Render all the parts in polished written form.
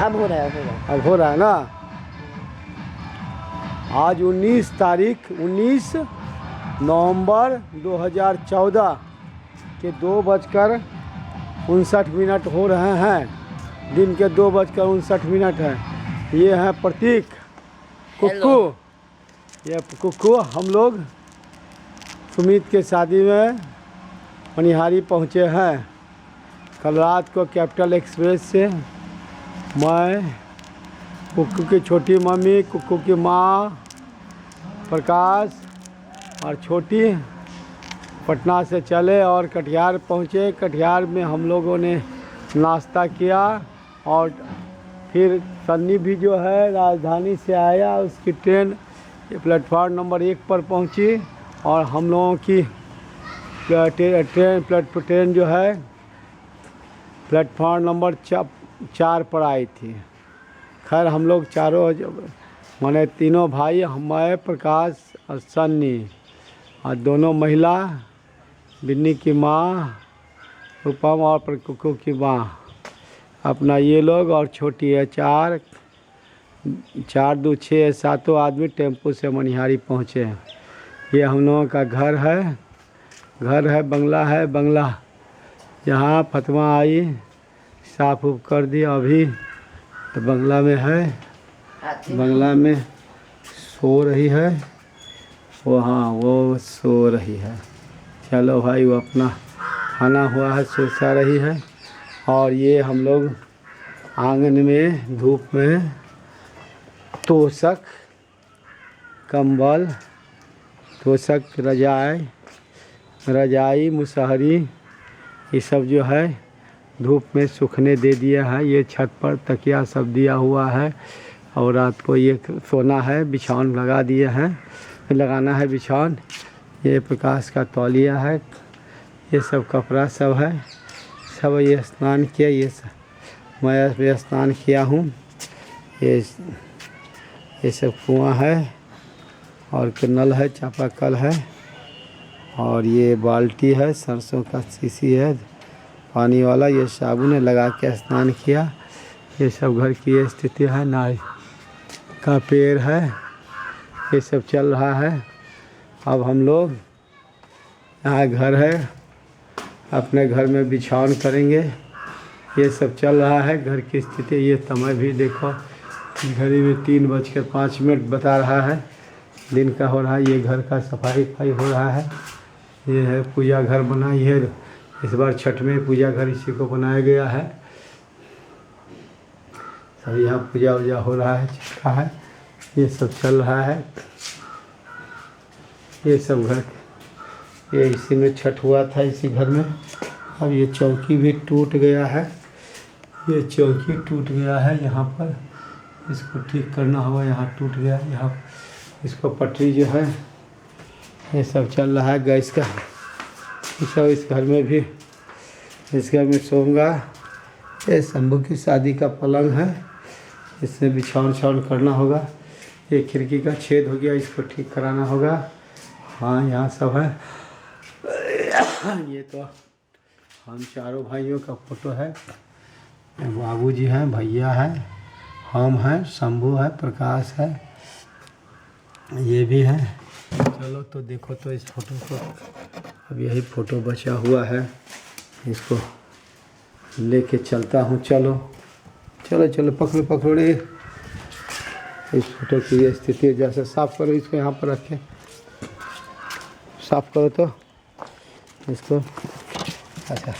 अब हो रहा है अब हो रहा है ना। आज 19 नवंबर 2014 के 2:59 हो रहे हैं। दिन के 2:59 हैं। ये हैं प्रतीक, कुक्कू। ये कुक्कू हम लोग सुमित के शादी में मनिहारी पहुँचे हैं। कल रात को कैपिटल एक्सप्रेस से मैं, कुक्कू की छोटी मम्मी, कुक्कू की माँ, प्रकाश और छोटी पटना से चले और कटिहार पहुँचे। कटिहार में हम लोगों ने नाश्ता किया और फिर सन्नी भी जो है राजधानी से आया, उसकी ट्रेन प्लेटफार्म नंबर 1 पर पहुँची और हम लोगों की ट्रेन जो है प्लेटफार्म नंबर 4 पर आई थी। खैर हम लोग चारों माने तीनों भाई, मैं, प्रकाश और सन्नी और दोनों महिला, बिन्नी की माँ रूपम और कुक्कू की माँ, अपना ये लोग और छोटी है। 4 2 6 7 आदमी टेम्पो से मनिहारी पहुँचे। ये हम लोगों का घर है, बंगला है। बंगला यहाँ फतवा आई, साफ उफ कर दी अभी तो बंगला में है। बंगला में सो रही है वो, हाँ वो सो रही है। चलो भाई, वो अपना खाना हुआ है, सोचा रही है। और ये हम लोग आंगन में धूप में तोशक, कंबल, तोशक, रजाई, मुसहरी, ये सब जो है धूप में सूखने दे दिया है। ये छत पर तकिया सब दिया हुआ है और रात को ये सोना है, बिछावन लगा दिए हैं, लगाना है बिछावन। ये प्रकाश का तौलिया है, ये सब कपड़ा सब है, सब। ये स्नान किया, ये सब मैं भी स्नान किया हूँ। ये सब कुआँ है और नल है, चापाकल है और ये बाल्टी है, सरसों का शीशी है पानी वाला। ये साबुन लगा के स्नान किया। ये सब घर की ये स्थिति है। नारियल का पेड़ है, ये सब चल रहा है। अब हम लोग यहाँ घर है, अपने घर में बिछावन करेंगे। ये सब चल रहा है घर की स्थिति। ये समय भी देखो, घड़ी में 3:05 बता रहा है, दिन का हो रहा है। ये घर का सफाई हो रहा है। ये है पूजा घर बना, ये इस बार छठ में पूजा घर इसी को बनाया गया है। सब यहाँ पूजा वूजा हो रहा है, चिपका है, ये सब चल रहा है। ये सब घर, ये इसी में छठ हुआ था, इसी घर में। अब ये चौकी भी टूट गया है, ये चौकी टूट गया है यहाँ पर, इसको ठीक करना होगा। यहाँ टूट गया, यहाँ इसको पटरी जो है, ये सब चल रहा है गैस का। ये सब इस घर में भी, इस घर में सोऊंगा। ये शंभू की शादी का पलंग है, इसमें बिछावन करना होगा। ये खिड़की का छेद हो गया, इसको ठीक कराना होगा। हाँ यहाँ सब है। ये तो हम चारों भाइयों का फोटो है। बाबूजी हैं, भैया है, हम हैं, शंभू है, प्रकाश है, ये भी है। चलो तो देखो तो इस फोटो को, अब यही फ़ोटो बचा हुआ है, इसको लेके चलता हूँ। चलो चलो चलो, पकड़ो रे। इस फोटो की ये स्थिति, जैसे साफ़ करो इसको, यहाँ पर रखें, साफ़ करो तो इसको। अच्छा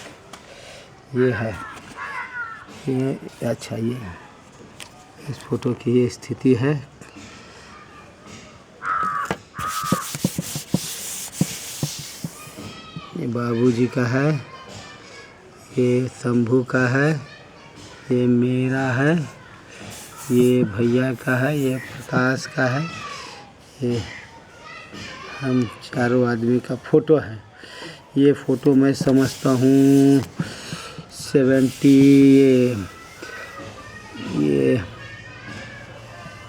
ये है, ये अच्छा, ये इस फोटो की ये स्थिति है। ये बाबूजी का है, ये शंभू का है, ये मेरा है, ये भैया का है, ये प्रकाश का है, ये हम चारों आदमी का फ़ोटो है। ये फ़ोटो मैं समझता हूँ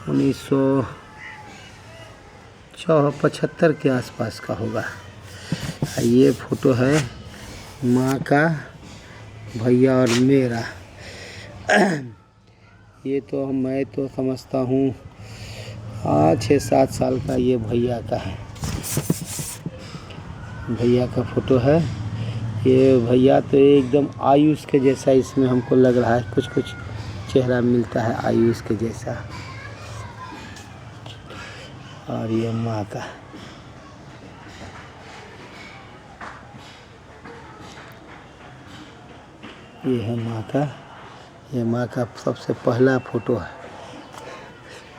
1975 के आसपास का होगा। ये फ़ोटो है माँ का, भैया और मेरा। ये तो मैं तो समझता हूँ 6-7 साल का ये भैया का है, भैया का फ़ोटो है। ये भैया तो एकदम आयुष के जैसा इसमें हमको लग रहा है, कुछ कुछ चेहरा मिलता है आयुष के जैसा। और ये माँ का, ये है माँ का, ये माँ का सबसे पहला फ़ोटो है।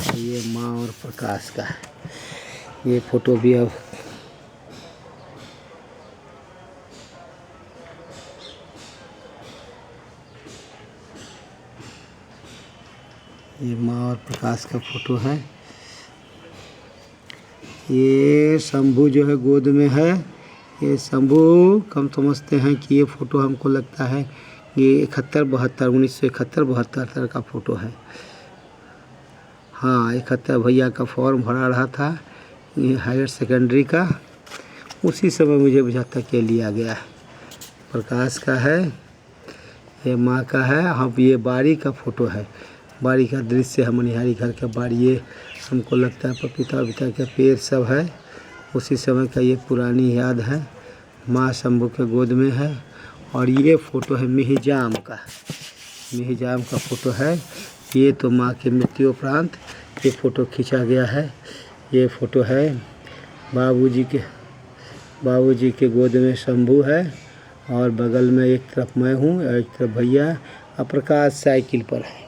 और ये माँ और प्रकाश का है। ये फ़ोटो भी अब ये माँ और प्रकाश का फ़ोटो है। ये शंभू जो है गोद में है। ये शंभू कम समझते हैं कि ये फ़ोटो हमको लगता है ये 1971-72 का फ़ोटो है। हाँ 71 भैया का फॉर्म भरा रहा था ये हायर सेकेंडरी का, उसी समय मुझे बुझाता कि लिया गया है। प्रकाश का है, ये माँ का है। हाँ ये बाड़ी का फ़ोटो है, बाड़ी का दृश्य है, मनिहारी घर का बाड़ी। ये हमको लगता है पपीता वपीता के पेड़ सब है, उसी समय का ये पुरानी याद है। माँ शंभू के गोद में है। और ये फ़ोटो है मिहिजाम का, मिहिजाम का फ़ोटो है। ये तो माँ की मृत्यु उपरांत ये फ़ोटो खींचा गया है। ये फ़ोटो है बाबूजी के गोद में शंभू है, और बगल में एक तरफ मैं हूँ और एक तरफ भैया। और प्रकाश साइकिल पर है,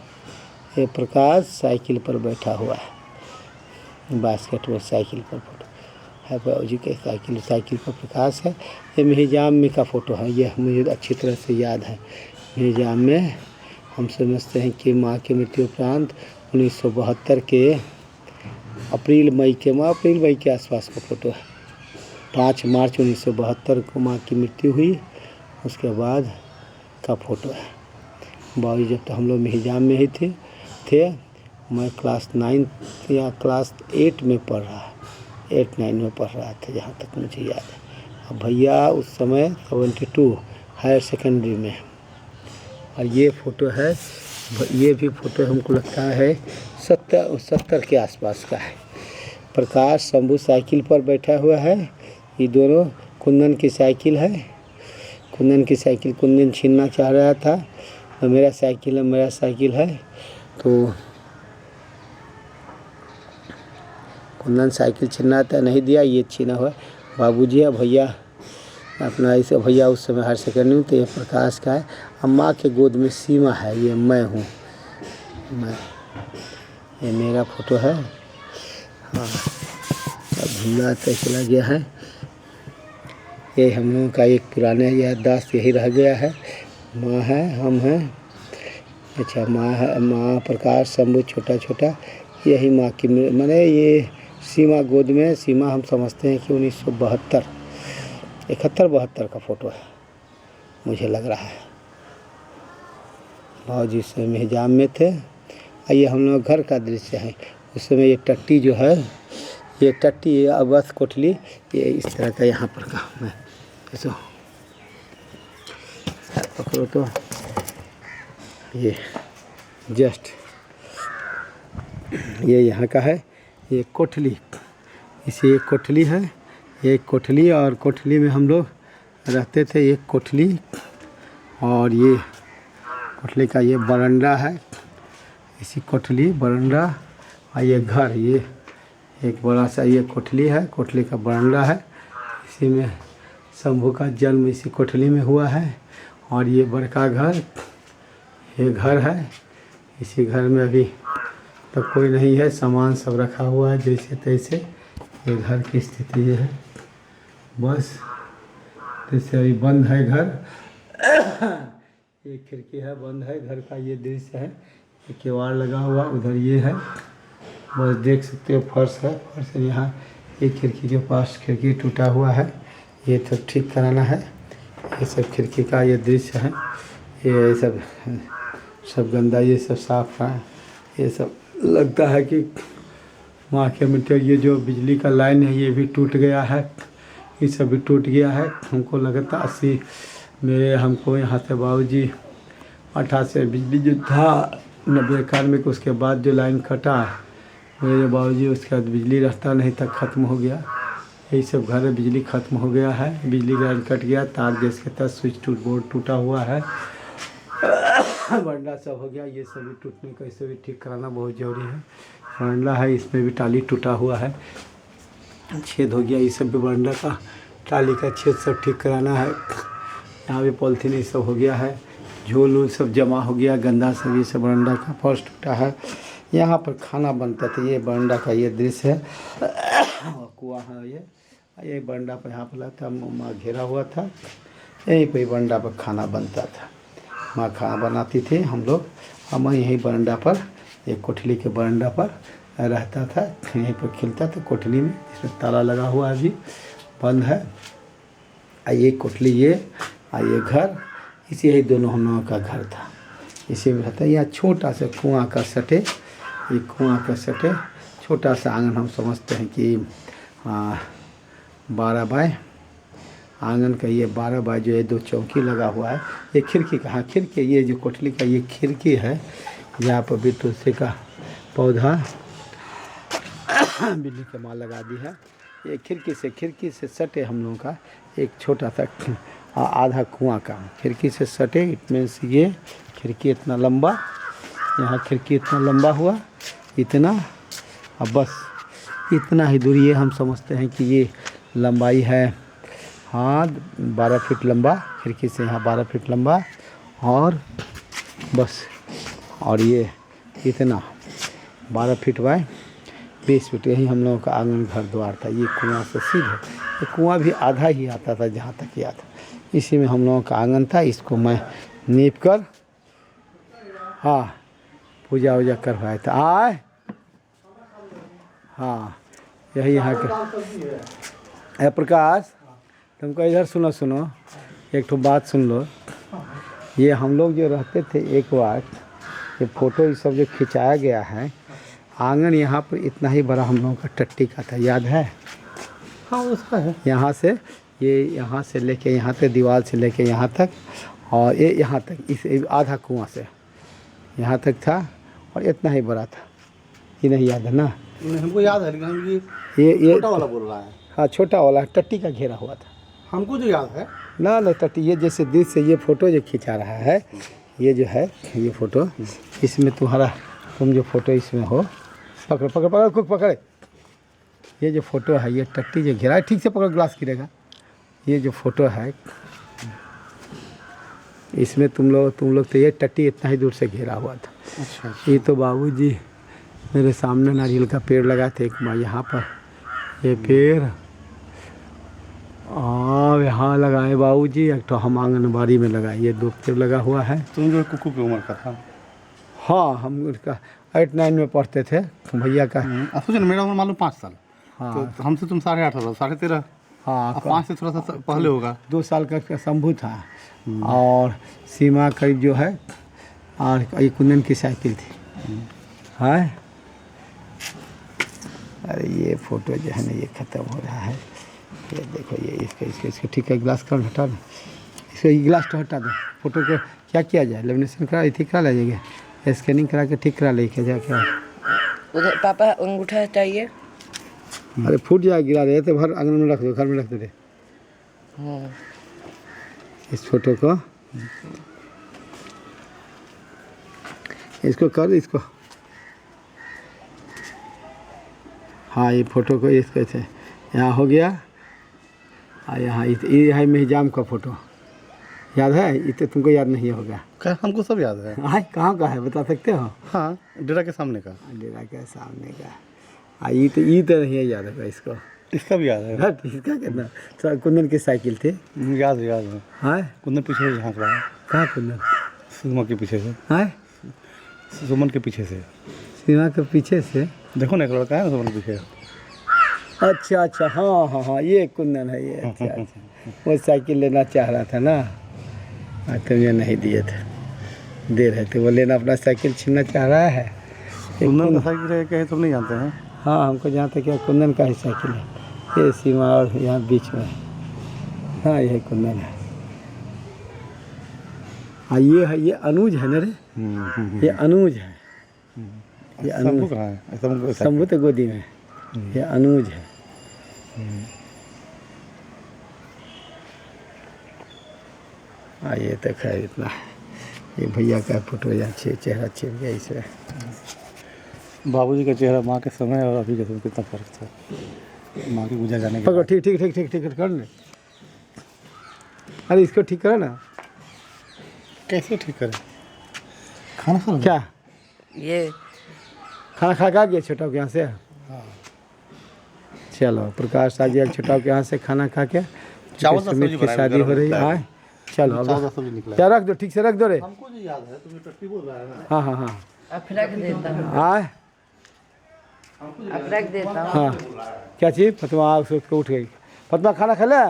ये प्रकाश साइकिल पर बैठा हुआ है, बास्केटबॉल साइकिल पर फ़ोटो है बाबूजी के। साइकिल पर प्रकाश है। ये मिहिजाम में का फ़ोटो है, ये मुझे अच्छी तरह से याद है। मिहिजाम में हम समझते हैं कि माँ की मृत्यु उपरांत 1972 के अप्रैल मई के आसपास का फ़ोटो है। 5 मार्च 1972 को माँ की मृत्यु हुई, उसके बाद का फ़ोटो है। बाबूजी जब तो हम लोग मिहिजाम में ही थे। मैं क्लास 9 या क्लास 8 में पढ़ रहा, 8-9 में पढ़ रहा था जहाँ तक मुझे याद है। अब भैया उस समय 72 हायर सेकेंडरी में। और ये फ़ोटो है, ये भी फ़ोटो हमको लगता है 70 के आसपास का है। प्रकाश शंभू साइकिल पर बैठा हुआ है। ये दोनों कुंदन की साइकिल है, कुंदन की साइकिल कुंदन छीनना चाह रहा था, तो मेरा साइकिल है। तो कुंदन साइकिल छीनना था, नहीं दिया, ये छीना हुआ बाबूजी है। भैया अपना ऐसे भैया उस समय हायर सेकेंडरी में, तो ये प्रकाश का है। अम्मा के गोद में सीमा है, ये मैं हूँ, ये मेरा फ़ोटो है। हाँ अब धुंधला चला गया है। ये हम लोगों का एक पुराना याददाश्त यही रह गया है। माँ है, हम हैं। अच्छा माँ है, माँ प्रकाश शंभू छोटा छोटा, यही माँ की मैंने ये सीमा गोद में। सीमा हम समझते हैं कि 1971-72 का फ़ोटो है, मुझे लग रहा है। बाबूजी से मिहिजाम में थे। ये हम लोग घर का दृश्य है। उस समय ये टट्टी जो है, ये टट्टी अवध कोठली, ये इस तरह का यहाँ पर का मैं ऐसा पकड़ो तो ये जस्ट ये यहाँ का है। ये कोठली, इसे एक कोठली है, ये कोठली। और कोठली में हम लोग रहते थे, एक कोठली। और ये कोठली का ये बरंडा है, इसी कोठली बरंडा। और ये घर, ये एक बड़ा सा ये कोठली है, कोठली का बरंडा है। इसी में शंभू का जन्म इसी कोठली में हुआ है। और ये बड़का घर, ये घर है। इसी घर में अभी तो कोई नहीं है, सामान सब रखा हुआ है जैसे तैसे। ये घर की स्थिति ये है, बस जैसे अभी बंद है घर। ये खिड़की है, बंद है घर का, ये दृश्य है। ये किवाड़ लगा हुआ उधर ये है, बस देख सकते हो फर्श है। फर्श यहाँ एक खिड़की के पास खिड़की टूटा हुआ है, ये सब ठीक कराना है। ये सब खिड़की का ये दृश्य है। ये सब गंदा, ये सब साफ है। ये सब लगता है कि माँ के मृत्यु। ये जो बिजली का लाइन है ये भी टूट गया है, ये सब भी टूट गया है। हमको लगता 80 हमको यहाँ से बाबूजी 88 बिजली जो था 90 में उसके बाद जो लाइन कटा मेरे बाबूजी, उसके बाद बिजली रास्ता नहीं था, ख़त्म हो गया। यही सब घर में बिजली ख़त्म हो गया है, बिजली लाइन कट गया, तार गैस के तहत स्विच बोर्ड टूटा हुआ है, बरंडा सब हो गया। ये सब भी टूटने का, इसे भी ठीक कराना बहुत ज़रूरी है। बरंडा है, इसमें भी टाली टूटा हुआ है, छेद हो गया, ये सब भी बरंडा का टाली का छेद सब ठीक कराना है। यहाँ भी पॉलिथीन ये सब हो गया है, झोल वोल सब जमा हो गया, गंदा सब, ये सब बरंडा का फर्श टूटा है। यहाँ पर खाना बनता था, ये बरंडा का ये दृश्य है, कुआं है ये बरंडा पर यहाँ पर था, माँ घेरा हुआ था, यहीं पर बरंडा पर खाना बनता था। माँ खाना बनाती थी, हम लोग हम यहीं बरंडा पर, एक कोठली के बरंडा पर रहता था, यहीं पर खेलता था कोठली में, इसमें ताला लगा हुआ अभी बंद है। ये कोठली ये घर, इसी यही दोनों हम लोगों का घर था, इसी में रहता है। यहाँ छोटा सा कुआं का सटे, ये कुआं का सटे छोटा सा आंगन, हम समझते हैं कि 12 बाय आंगन का, ये 12 बाय जो है 2 चौकी लगा हुआ है। ये खिड़की का, हाँ खिड़की, ये जो कोठली का ये खिड़की है, यहाँ पर भी तुलसी का पौधा बिल्ली का माँ लगा दी है। ये खिड़की से सटे हम लोगों का एक छोटा सा आधा कुआं का, खिड़की से सटे, इट मीन्स ये खिड़की इतना लंबा, यहाँ खिड़की इतना लंबा हुआ, इतना, अब बस इतना ही दूरी, ये हम समझते हैं कि ये लंबाई है, हाँ 12 फीट लंबा, खिड़की से यहाँ 12 फीट लंबा, और बस, और ये इतना 12 फीट बाय 20 फीट, यही हम लोगों का आंगन घर द्वार था। ये कुआं से सीधे, ये कुआं भी आधा ही आता था जहाँ तक याद था, इसी में हम लोगों का आंगन था। इसको मैं नीप कर, हाँ पूजा वूजा करवाया था। आए हाँ, यही यहाँ का प्रकाश, तुमको इधर सुनो, एक तो बात सुन लो। ये हम लोग जो रहते थे, एक बार ये फ़ोटो ये सब जो खिंचाया गया है, आंगन यहाँ पर इतना ही बड़ा हम लोगों का टट्टी का था, याद है? हाँ उसका है, यहाँ से लेके यहाँ तक, दीवार से लेके यहाँ तक, और ये यहाँ तक, इस आधा कुआं से यहाँ तक था, और इतना ही बड़ा था। ये नहीं याद है ना? हमको याद है, लेकिन ये छोटा वाला बोल रहा है। हाँ छोटा वाला टट्टी का घेरा हुआ था, हमको जो याद है ना टट्टी। ये जैसे दिल से ये फ़ोटो जो खिंचा रहा है, ये जो है ये फ़ोटो, इसमें तुम जो फ़ोटो इसमें हो, पकड़े, ये जो फ़ोटो है, ये टट्टी जो घेरा है, ठीक से पकड़, ग्लास गिरेगा। ये जो फ़ोटो है, इसमें तुम लोग तो ये टट्टी इतना ही दूर से घेरा हुआ था। अच्छा। ये तो बाबूजी मेरे सामने नारियल का पेड़ लगा थे एक बार यहाँ पर, ये पेड़, और यहाँ लगाए बाबूजी, एक तो हम आंगनबाड़ी में लगाए, ये 2 पेड़ लगा हुआ है। तुम जो कुकू की उम्र का था? हाँ, हम उसका 8-9 में पढ़ते थे, भैया का। सोचो ना, मेरा उम्र मालूम 5 साल। हाँ, तो हमसे तुम 8.5 साल, 13.5। हाँ, 5 से थोड़ा सा पहले होगा। 2 साल का शंभू था, और सीमा करीब जो है, और ये कुंदन की साइकिल थी। है, अरे ये फ़ोटो जो है ना, ये ख़त्म हो रहा है, ये देखो, ये इसका ठीक है, ग्लास का हटा दो, इसका गिलास तो हटा दो। फ़ोटो को क्या किया जाए, लेमिनेशन करा, ठीक करा लीजिएगा, स्कैनिंग करा के ठीक करा लेके जा क्या। उधर पापा अंगूठा हटाइए। अरे फूट जाए, गिरा रहे तो घर आंगन में रख दो, घर में रख दे। इस फोटो को, इसको कर, इसको, हाँ ये फ़ोटो को इसको से यहाँ हो गया, और यहाँ ये है मेहजाम का फ़ोटो, याद है? ये तो तुमको याद नहीं होगा। क्या? हमको सब याद है। हाँ, कहाँ का है बता सकते हो? हाँ, डेरा के सामने का। डेरा के सामने का। ये तो नहीं याद है इसको। इसका भी याद है। इसका कितना, कुंदन की साइकिल थी, याद है। हाँ, कुंदन पीछे यहाँ खड़ा है। कहाँ कुंदन? सुमन के पीछे से। हाँ, सुमन के पीछे से, सीमा के पीछे से। देखो ना, एक लड़का है ना सुमन के पीछे। अच्छा, हाँ, ये कुंदन है ये। अच्छा, वो साइकिल लेना चाह रहा था ना, तुमने नहीं दिए थे, दे रहे थे, वो लेना, अपना साइकिल छीनना चाह रहा है। कुंदन का साइकिल है क्या, तुम नहीं जानते हैं? हाँ, हमको जहाँ तक क्या कुंदन का ही साइकिल है, ये सीमा और यहाँ बीच में। हाँ, यही कुंदन है। हाँ, ये है, ये अनुज है ना रे, ये अनुज है। ये शंभू अनुज, कहाँ है? शंभू को शंभू तो गोदी में, ये अनुज है। ये तो खैर इतना है। ये भैया का फोटो यहाँ चेहरा छिप गया इसमें। बाबूजी का चेहरा माँ के समय और अभी के समय कितना फर्क था। माँ के गुजर जाने के पकड़ो, बाद। ठीक ठीक ठीक ठीक ठीक कर ले। अरे इसको ठीक करो ना। कैसे ठीक करें? खाना खा लो। क्या ये खाना खा के गया छोटा के यहाँ से? चलो प्रकाश आ गया छोटा के यहाँ से खाना खा के। चावल का सुमित सब्जी की बनाया, शादी गरम हो रही होता है। है। चलो अब चावल का सब्जी निकला। क्या रख दो, ठीक से रख दो रे। हमको जो याद है तुम्हें टट्टी बोल रहा है ना। हाँ हाँ हाँ अब रख देता हूँ, हाँ अब रख देता हूँ। हाँ। क्या चीज फतवा उसको उठ गई। फतवा खाना खा ले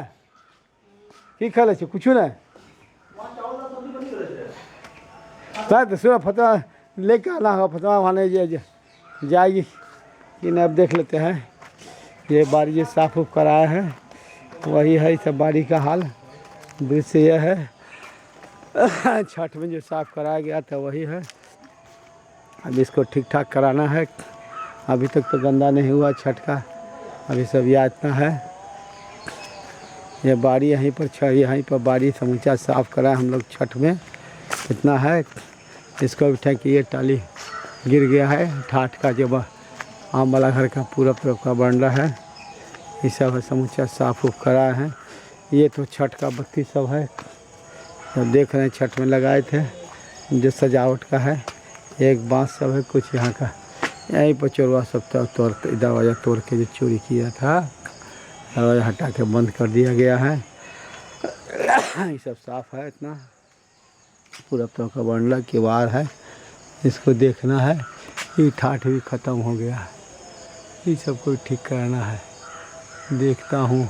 की खा ले कुछ नहीं। तो सुनो फतवा लेके आना हो, फतवा वहाँ नहीं जाएगी कि नहीं। अब देख लेते हैं। ये बाड़ी जो साफ उफ कराया है वही है सब बाड़ी का हाल। दृश्य यह है छठ में जो साफ कराया गया था वही है। अब इसको ठीक ठाक कराना है। अभी तक तो गंदा नहीं हुआ छठ का, अभी सब यह इतना है। ये बाड़ी यहीं पर बाड़ी समूचा साफ करा हम लोग छठ में, इतना है। इसको भी ठेक ये टाली गिर गया है ठाठ का, जब आम वाला घर का पूरा का बन रहा है। ये सब है समूचा साफ उफ करा है। ये तो छठ का बत्ती सब है, तो देख रहे हैं छठ में लगाए थे जो सजावट का है। एक बांस सब है कुछ यहाँ का, यहीं पर चोरवा सब तोड़ दरवाज़ा तोड़ के जो चोरी किया था दरवाज़ा हटा के बंद कर दिया गया है। ये सब साफ है इतना, पूरा का बंडला किवाड़ है। इसको देखना है। ये ठाठ भी ख़त्म हो गया है, ये सब को ठीक कराना है। देखता हूँ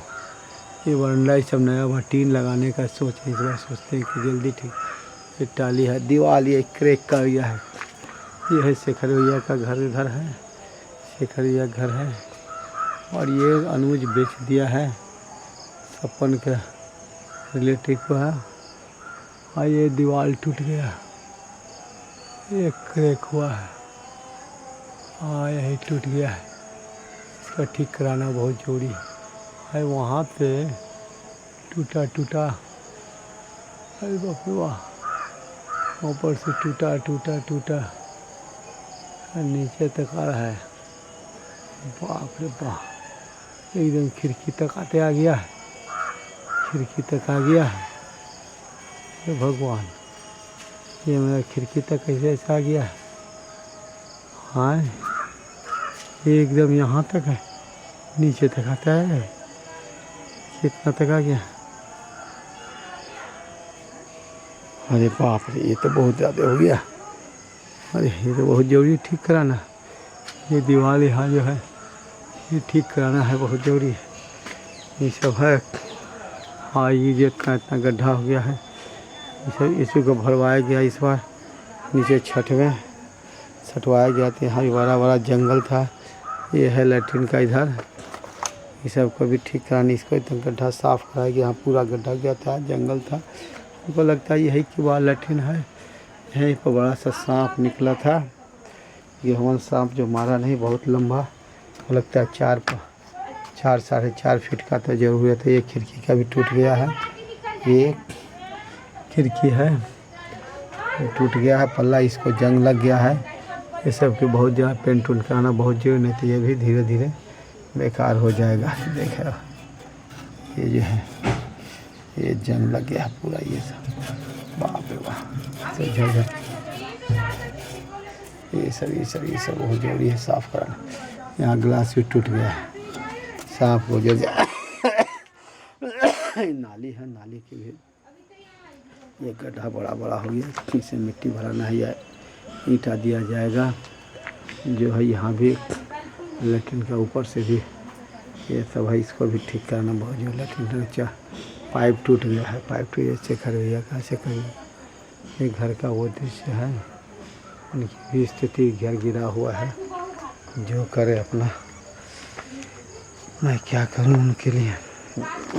ये बरंडा सब नया टीन लगाने का सोच है। इस बार सोचते हैं कि जल्दी ठीक। ये टाली है, दीवार ये क्रैक कर गया है। ये है शेखर भैया का घर, इधर है शेखर भैया घर है। और ये अनुज बेच दिया है सपन के रिलेटिव को है। और ये दीवार टूट गया, ये क्रैक हुआ है। हाँ यही टूट गया है, इसका ठीक कराना बहुत जरूरी है। वहाँ पे टूटा अरे बाप रे वाह, ऊपर से टूटा नीचे तक आ रहा है। बाप रे बाप, एकदम खिड़की तक आ गया है, खिड़की तक आ गया है। ये भगवान, ये मेरा खिड़की तक कैसे ऐसा आ गया है। हाँ ये एकदम यहाँ तक है, नीचे तक आता है। कितना तक आ गया। अरे बाप रे, ये तो बहुत ज़्यादा हो गया। अरे ये तो बहुत ज़रूरी ठीक कराना। ये दीवार यहाँ जो है ये ठीक कराना है, बहुत ज़रूरी है। ये सब है। हाँ ये जो इतना गड्ढा हो गया है, इसी को भरवाया गया इस बार। नीचे छठ में छठवाया गया था। यहाँ भी बड़ा जंगल था। ये है लैट्रिन का इधर, ये सब को भी ठीक करानी। इसको इतना गड्ढा साफ कराया गया। यहाँ पूरा गड्ढा गया था, जंगल था। हमको लगता है यही कि वहाँ लैट्रिन है। यहीं पर बड़ा सा सांप निकला था। ये हमारा सांप जो मारा नहीं, बहुत लंबा, हमको लगता है 4 साढ़े 4 फीट का तो जरूर हुआ था। ये खिड़की का भी टूट गया है। ये खिड़की है टूट गया है, पल्ला इसको जंग लग गया है। ये सब की बहुत ज़्यादा पेंट उंट कराना बहुत जरूरी, नहीं तो ये भी धीरे धीरे बेकार हो जाएगा। देखो ये जो है ये जंग लग गया पूरा, ये सब बाप रे बाप सब झड़ ये सब बहुत जरूरी है साफ़ कराना। यहाँ गिलास भी टूट गया है, साफ हो जाए। नाली है, नाली की भी ये गड्ढा बड़ा हो गया। इसे मिट्टी भराना है या ईंटा दिया जाएगा। जो है यहाँ भी लेट्रिन का ऊपर से भी ये सब है, इसको भी ठीक करना बहुत जरूरी। लेट्रिन का पाइप टूट गया है, पाइप टूट गया। शेखर भैया का ये घर का वो दृश्य है। उनकी भी स्थिति घर गिरा हुआ है। जो करे अपना, मैं क्या करूं उनके लिए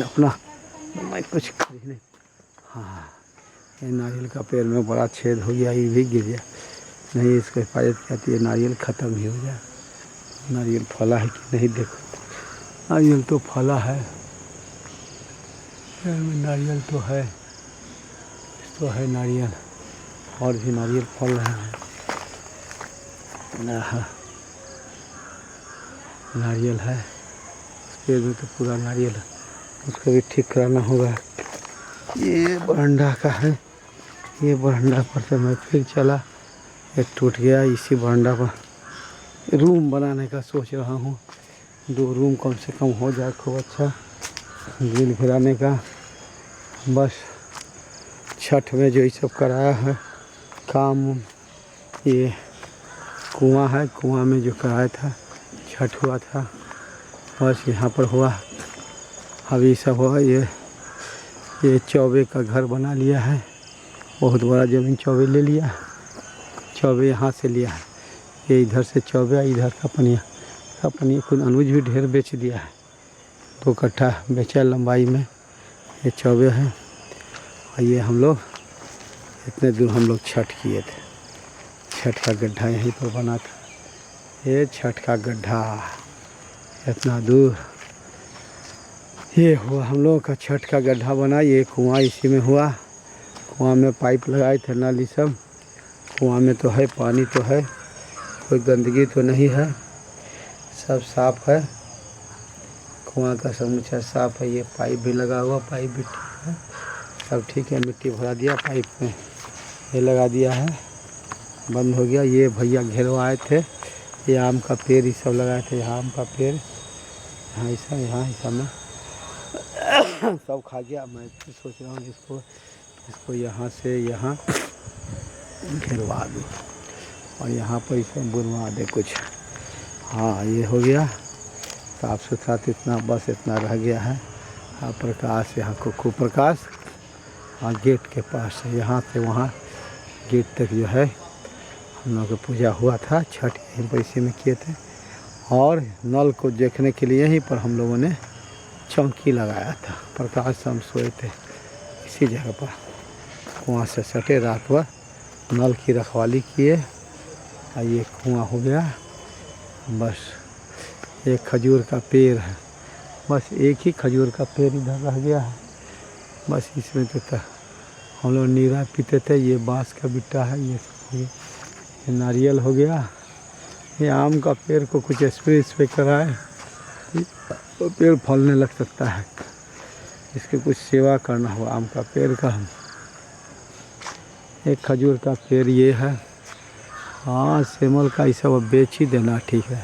अपना, मैं कुछ कर ही नहीं। हाँ ये नारियल का पेड़ में बड़ा छेद हो गया, ये भी गिर गया। नहीं इसको हिफाजत की जाती है, नारियल ख़त्म ही हो जाए। नारियल फला है कि नहीं देखो, नारियल तो फला है, नारियल तो है, तो है नारियल, और भी नारियल फल रहे हैं। नारियल है उस पेड़ में तो पूरा नारियल है, उसको भी ठीक कराना होगा। ये बरंडा का है, ये बरंडा पर से मैं फिर चला, एक टूट गया। इसी बरंडा पर रूम बनाने का सोच रहा हूँ, 2 रूम कम से कम हो जाए, खूब अच्छा ग्रिल भिराने का। बस छठ में जो ये सब कराया है काम, ये कुआं है, कुआं में जो कराया था छठ हुआ था, बस यहाँ पर हुआ। अभी सब हुआ, ये चौबे का घर बना लिया है, बहुत बड़ा ज़मीन चौबे ले लिया, चौबे यहाँ से लिया है, ये इधर से चौबे, इधर का पनिया खुद अनुज भी ढेर बेच दिया है, 2 कट्ठा बेचा लंबाई में, ये चौबे है। और ये हम लोग इतने दूर हम लोग छठ किए थे, छठ का गड्ढा यहीं पर बना था, ये छठ का गड्ढा इतना दूर ये हुआ हम लोगों का छठ का गड्ढा बना। ये कुआं इसी में हुआ, कुआं में पाइप लगाए थे, नल ये सब, कुआं में तो है पानी तो है, कोई गंदगी तो नहीं है, सब साफ़ है, कुआं का समूचा साफ़ है। ये पाइप भी लगा हुआ, पाइप भी ठीक है, सब ठीक है। मिट्टी भरा दिया पाइप में, ये लगा दिया है, बंद हो गया। ये भैया घेरवाए थे, ये आम का पेड़ ये सब लगाए थे, यहाँ आम का पेड़, यहाँ ऐसा में सब खा गया। मैं फिर सोच रहा हूँ इसको यहाँ से यहाँ घेरवा दूँ और यहाँ पर इसे बुनवा दे कुछ। हाँ ये हो गया साफ़ सुथरा, तो इतना बस इतना रह गया है। हाँ प्रकाश, यहाँ को प्रकाश, हाँ गेट के पास है, यहाँ से वहाँ गेट तक जो है हम लोग की पूजा हुआ था, छठ यहीं पर इसी में किए थे। और नल को देखने के लिए यहीं पर हम लोगों ने चौकी लगाया था, प्रकाश हम सोए थे इसी जगह पर, कुआं से सटे, रात भर नल की रखवाली किए। और ये कुआं हो गया, बस एक खजूर का पेड़ है, बस एक ही खजूर का पेड़ इधर रह गया है, बस इसमें तो हम लोग नीरा पीते थे। ये बांस का बिट्टा है, ये नारियल हो गया। ये आम का पेड़ को कुछ स्प्रे कराए तो पेड़ फलने लग सकता है, इसकी कुछ सेवा करना होगा आम का पेड़ का। एक खजूर का पेड़ ये है। हाँ सेमल का ये सब बेच ही देना ठीक है,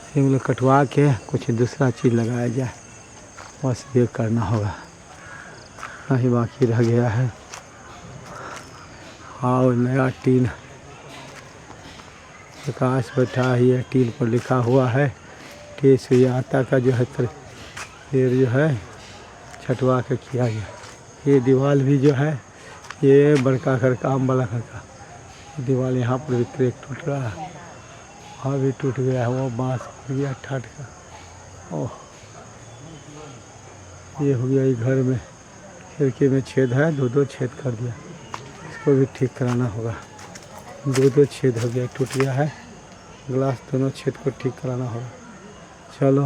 सेमल कटवा के कुछ दूसरा चीज़ लगाया जाए, बस ये करना होगा, नहीं बाकी रह गया है। हाँ नया टीन प्रकाश बैठा है, ये टीन पर लिखा हुआ है केस ये आटा का जो है पेड़ जो है छटवा के किया गया। ये दीवार भी जो है ये बड़का घर का आम वाला घर का दीवार, यहाँ पर भी क्रैक टूट रहा है, वहाँ भी टूट गया है, वो बांस हो गया ठाट का। ओह ये हो गया, ये घर में खिड़की में छेद है, 2 छेद कर दिया, इसको भी ठीक कराना होगा। 2 छेद हो गया, टूट गया है ग्लास, दोनों छेद को ठीक कराना होगा। चलो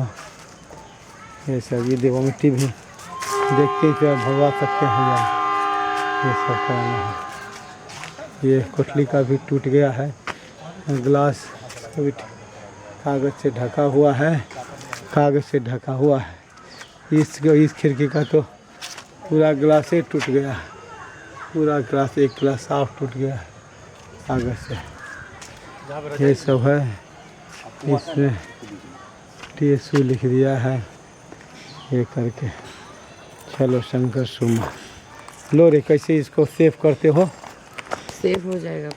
ये सब, ये देवा मिट्टी भी देखते ही भगवा सकते हैं यार, ये सब कराना है। ये कोठली का भी टूट गया है, ग्लास इसका भी कागज़ से ढका हुआ है, कागज़ से ढका हुआ है। इस खिड़की का तो पूरा ग्लास ही टूट गया, पूरा ग्लास, एक ग्लास साफ टूट गया कागज़ से। ये सब है, इसमें TSU लिख दिया है ये करके। चलो शंकर सुमा लो रे, कैसे इसको सेव करते हो? सेव हो जाएगा।